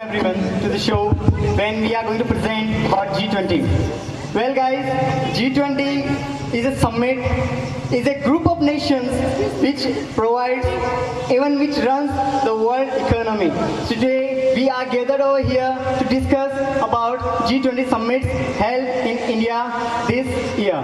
everyone to the show when we are going to present about G20. Well guys, G20 is a summit, is a group of nations which provides, even which runs the world economy. Today we are gathered over here to discuss about G20 summits held in India this year.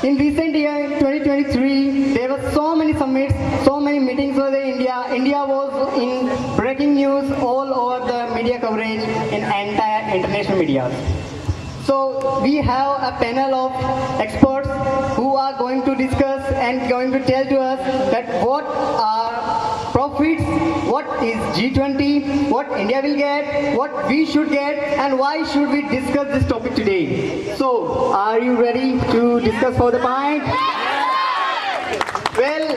In recent year, 2023, there were so many summits, so many meetings over India. India was in breaking news all over the media coverage in entire international media. So we have a panel of experts who are going to discuss and going to tell to us that what are profits, what is G20, what India will get, what we should get, and why should we discuss this topic today. So, are you ready to discuss for the point? Well,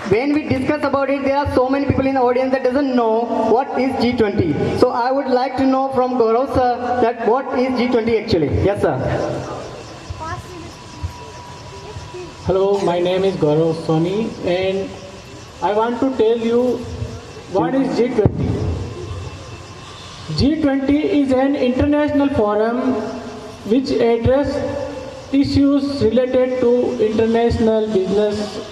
when we discuss about it, there are so many people in the audience that doesn't know what is G20. So I would like to know from Gaurav sir that what is G20 actually. Yes sir. Hello, my name is Gaurav Soni and I want to tell you what is G20. G20 is an international forum which address issues related to international business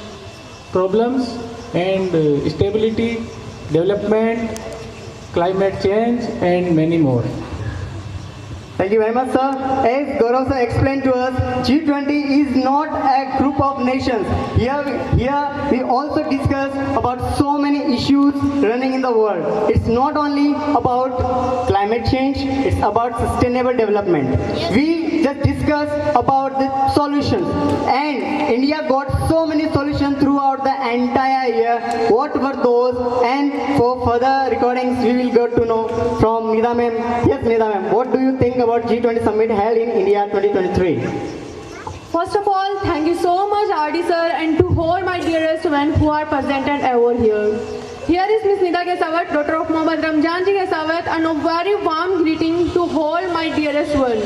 problems and stability, development, climate change and many more. Thank you very much, sir. As Gaurav sir explained to us, G20 is not a group of nations. Here we also discuss about so many issues running in the world. It's not only about climate change, it's about sustainable development. We just discuss about the solutions, and India got so many solutions throughout the entire year. What were those? And for further recordings, we will get to know from Nida ma'am. Yes, Nida ma'am, what do you think about G20 summit held in India 2023? First of all, thank you so much RD sir and to all my dearest men who are present and over here. Here is Ms. Nida Kesawat, daughter of Mohammad Ramjan Ji Kesawat, and a very warm greeting to all my dearest one.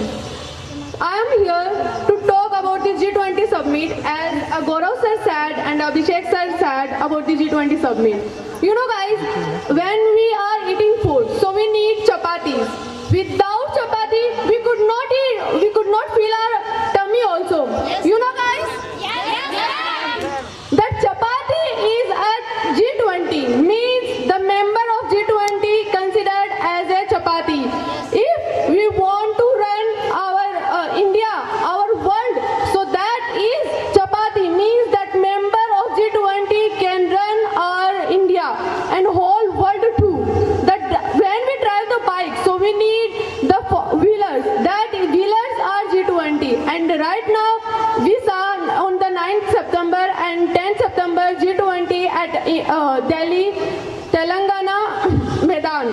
I am here to talk about the G20 summit as Gaurav sir said and Abhishek sir said about the G20 summit. You know guys, when we are eating food, so we need chapatis. Without chapati, we could not feel our tummy also. Yes. You know guys? That chapati is at G20, means the member of G20 considered as a chapati. If we want to run our India, our world, so that is chapati, means that member of G20 can run our India and whole world too. That when we drive the bike, so we need the wheelers. That wheelers are G20. And right now we saw on the 9th September and 10th September G20 at Delhi, Telangana, Medan.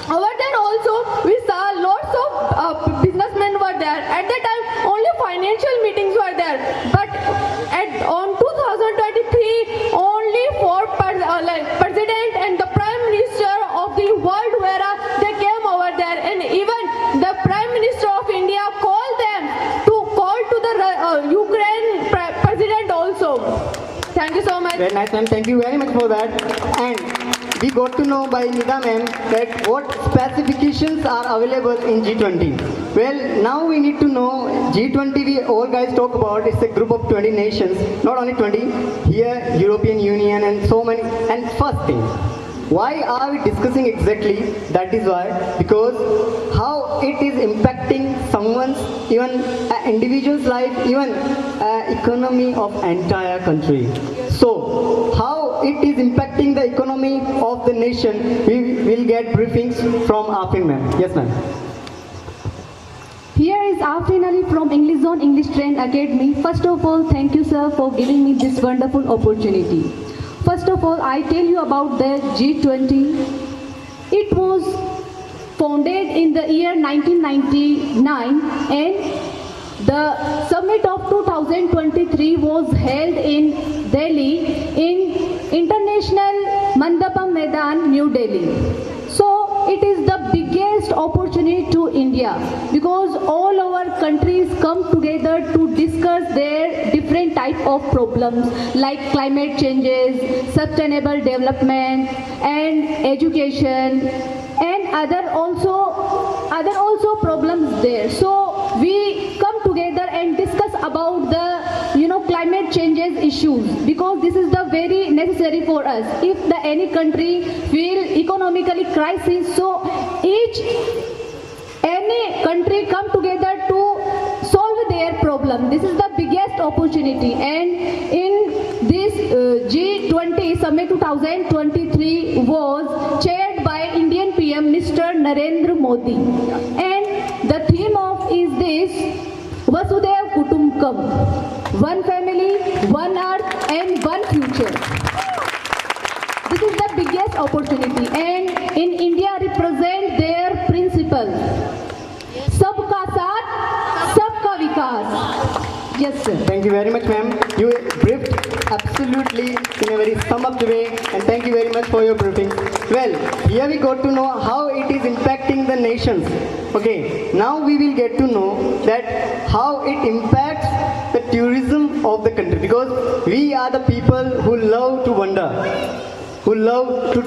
Over there also we saw lots of businessmen were there. At that time only financial meetings were there. But on 2023 only four president and the prime minister of the world were they came over there, and even the prime minister of India called them to call to the Ukraine president also. Thank you so much. Very nice ma'am, thank you very much for that. And we got to know by Nida ma'am that what specifications are available in G20. Well, now we need to know G20 we all guys talk about, it's a group of 20 nations, not only 20, here European Union and so many. And first thing, why are we discussing exactly? That is why, because how it is impacting someone's, even an individual's life, even economy of entire country. So, how it is impacting the economy of the nation, we will get briefings from Afrin ma'am. Yes ma'am. Here is Afrin Ali from English Zone English Train Academy. First of all, thank you sir for giving me this wonderful opportunity. First of all, I tell you about the G20. It was founded in the year 1999 and the summit of 2023 was held in Delhi in International Mandapam Maidan, New Delhi. So it is the biggest opportunity to India because all our countries come together to discuss their different type of problems like climate changes, sustainable development and education. And other also problems there. So we come together and discuss about the climate changes issues, because this is the very necessary for us. If the any country feel economically crisis, so any country come together to solve their problem. This is the biggest opportunity, and in this G20 Summit 2023 was chaired by Indian PM Mr. Narendra Modi, and the theme of is this Vasudhaiv Kutumbakam, one family, one earth and one future. This is the biggest opportunity, and in India represent their principle. Sabka saath, sabka vikas. Yes, sir. Thank you very much, ma'am. You briefed absolutely in a very sum up way, and thank you very much for your briefing. Well, here we got to know how it is impacting the nations. Okay, now we will get to know that how it impacts the tourism of the country, because we are the people who love to wander, who love to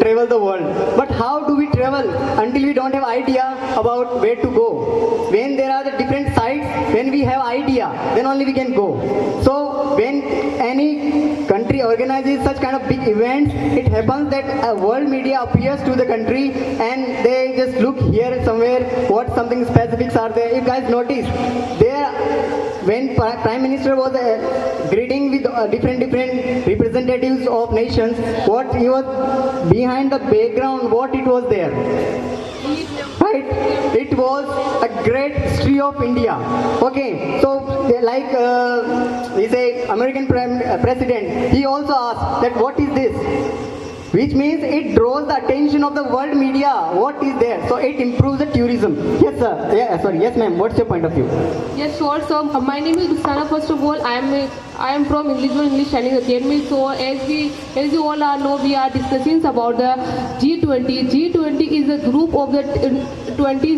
travel the world. But how do we travel until we don't have idea about where to go? When there are the different sites, when we have idea, then only we can go. So when any country organizes such kind of big events, it happens that a world media appears to the country and they just look here somewhere what something specifics are there. If guys notice, there when Prime Minister was greeting with different representatives of nations, what he was behind the background, what it was there, right? It was a great history of India. Okay, so like he say American President, he also asked that what is this, which means it draws the attention of the world media. What is there? So it improves the tourism. Yes, sir. Yeah, sorry. Yes, ma'am. What's your point of view? Yes, sure. So my name is Ruxana. First of all, I am from English Chinese Academy. So as you all are know, we are discussing about the G20. G20 is a group of the 20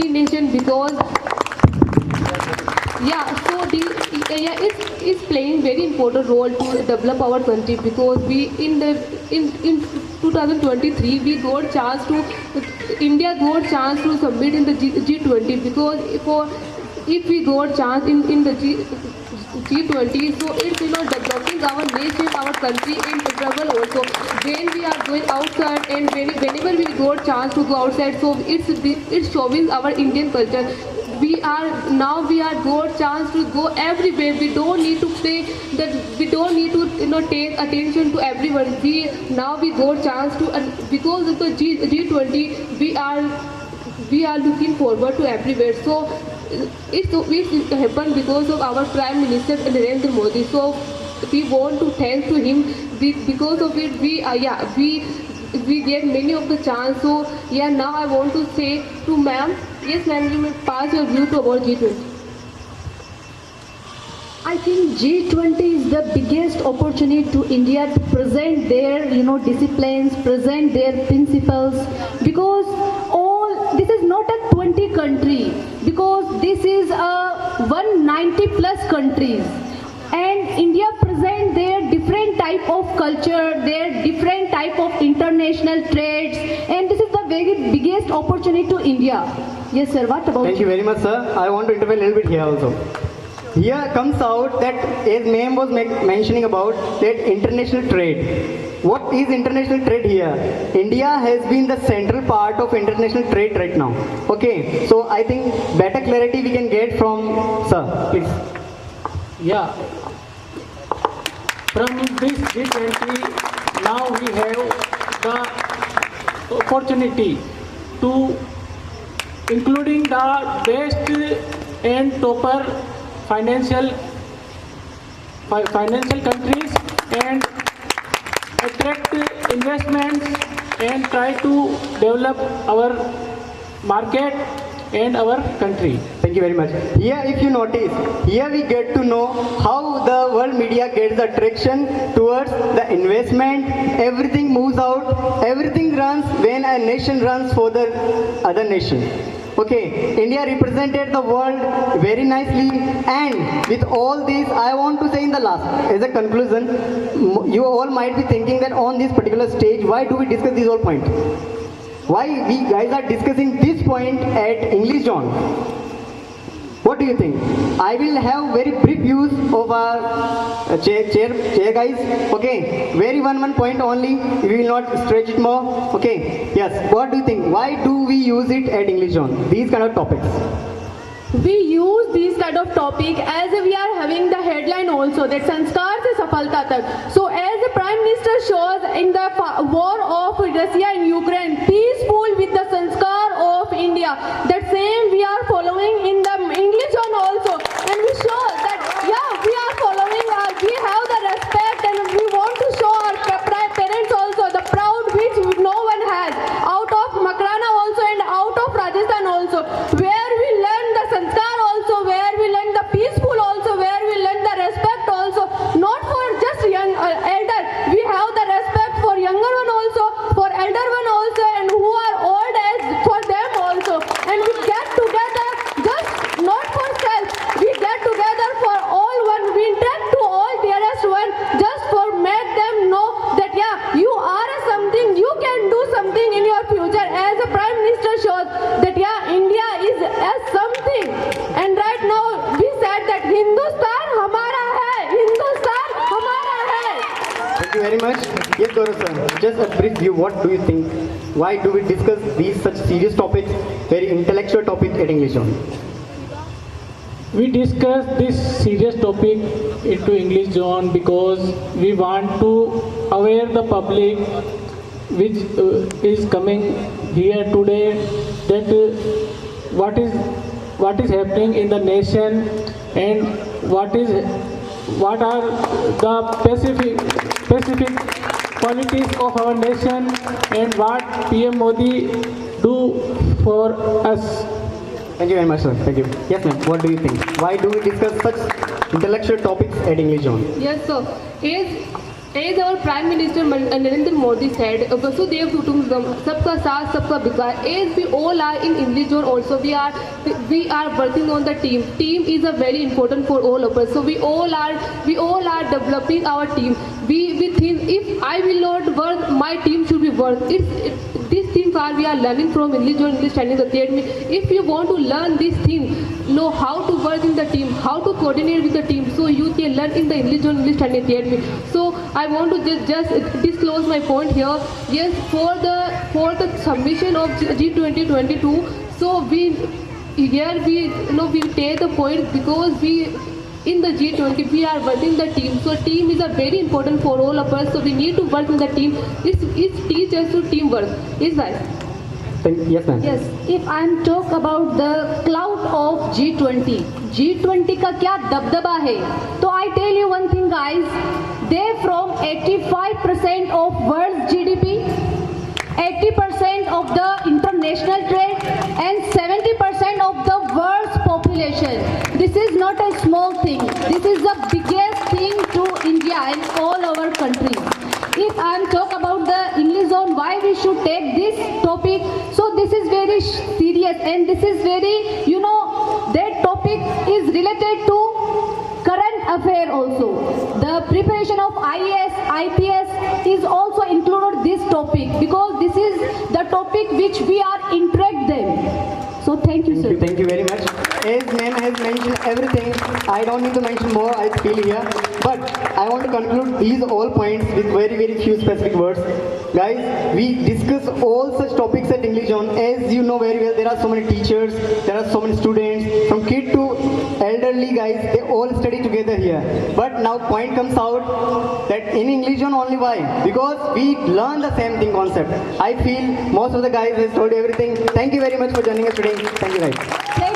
nations, because it's playing very important role to develop our country, because we in 2023 we got chance to India got chance to submit in the G20, because if we got chance in the G20, so it's developing our nation, our country in travel also. When we are going outside and whenever we got chance to go outside, so it's showing our Indian culture. We are got chance to go everywhere. We don't need to pay that. We don't need to take attention to everyone. We got chance to, because of the G20 we are looking forward to everywhere. So it happened because of our Prime Minister Narendra Modi. So we want to thank to him. Because of it we get many of the chance. So now I want to say to ma'am. Yes, ma'am, you may pass your view to about G20. I think G20 is the biggest opportunity to India to present their disciplines, present their principles, because this is not a 20 country, because this is a 190 plus countries, and India present their different type of culture, their different type of international trades, and this is the very biggest opportunity to India. Yes, sir. What about Thank you very much, sir. I want to intervene a little bit here also. Here comes out that, as ma'am was mentioning about that international trade. What is international trade here? India has been the central part of international trade right now. Okay, so I think better clarity we can get from sir, please. Yeah. From this G20, now we have the opportunity to including the best and topper financial countries and attract investments and try to develop our market and our country. Thank you very much. Here, if you notice, here we get to know how the world media gets the attraction towards the investment. Everything moves out, everything runs when a nation runs for the other nation. Okay, India represented the world very nicely, and with all this, I want to say in the last, as a conclusion, you all might be thinking that on this particular stage, why do we discuss this whole point? Why we guys are discussing this point at English Zone? What do you think? I will have very brief views of our chair guys. Okay, very one point only. We will not stretch it more. Okay, yes. What do you think? Why do we use it at English Zone? These kind of topics. We use these kind of topic as we are having the headline also that Sanskar se Safalta Tak. So as the Prime Minister shows in the war of Russia and Ukraine, peaceful with the Sanskar of India. That same we are following in the English one also, and we show that we are following. We have the respect, and we want to show our parents also the proud which no one has out of Makrana also and out of Rajasthan also, where we learn the sanskar also, where we learn the peaceful also, where we learn the respect also, not for just young elder. We have the respect for younger one also, for elder one also, and who are old age for them also. And we get together just not for self. We get together for all one. We interact to all dearest one just for make them know that you are a something. You can do something in your future. As the Prime Minister shows that India is a something. And right now we said that Hindustan hamara hai. Hindustan hamara hai. Thank you very much. Yes, Gaurav sir. Just a brief view. What do you think? Why do we discuss these such serious topics, very intellectual topics at English Zone? We discuss this serious topic into English Zone because we want to aware the public which is coming here today that what is happening in the nation and what are the specific qualities of our nation and what PM Modi do for us. Thank you very much, sir. Thank you. Yes, ma'am. What do you think? Why do we discuss such intellectual topics at English Zone? Yes, sir. As our Prime Minister Narendra Modi said, Vasudev Kutumbakam, Sabka Saath, Sabka Vikas. As we all are in English Zone also, we are working on the team. Team is a very important for all of us. So we all are developing our team. We think if I will not work, my team should be work. These things we are learning from English Zone, English Training Academy. If you want to learn these things, know how to work in the team, how to coordinate with the team, so you can learn in the English Zone, English Training Academy. So I want to just disclose my point here. Yes, for the submission of G2022. So we take the point because in the G20 we are working the team. So team is a very important for all of us. So we need to work in the team. It teaches us to teamwork. Is right. Yes, ma'am. Yes, if I'm talk about the clout of G20, G20 का क्या दबदबा है? तो I tell you one thing, guys. They from 85% of world's GDP, 80% of the international trade, and 70% of the world's population. This is not a small thing. This is the biggest thing to India and all our countries. If I'm talk about the English Zone, why we should take this topic? So this is very serious, and this is very, that topic is related to current affair also. The preparation of IAS, IPS is also included this topic because this is the topic which we are interact them. So thank you, sir. Thank you very much. As ma'am has mentioned everything, I don't need to mention more, I feel here. But I want to conclude these all points with very few specific words. Guys, we discuss all such topics at English Zone. As you know very well, there are so many teachers, there are so many students, from kid to elderly guys, they all study together here. But now point comes out that in English Zone only why? Because we learn the same thing concept. I feel most of the guys has told you everything. Thank you very much for joining us today. Thank you guys.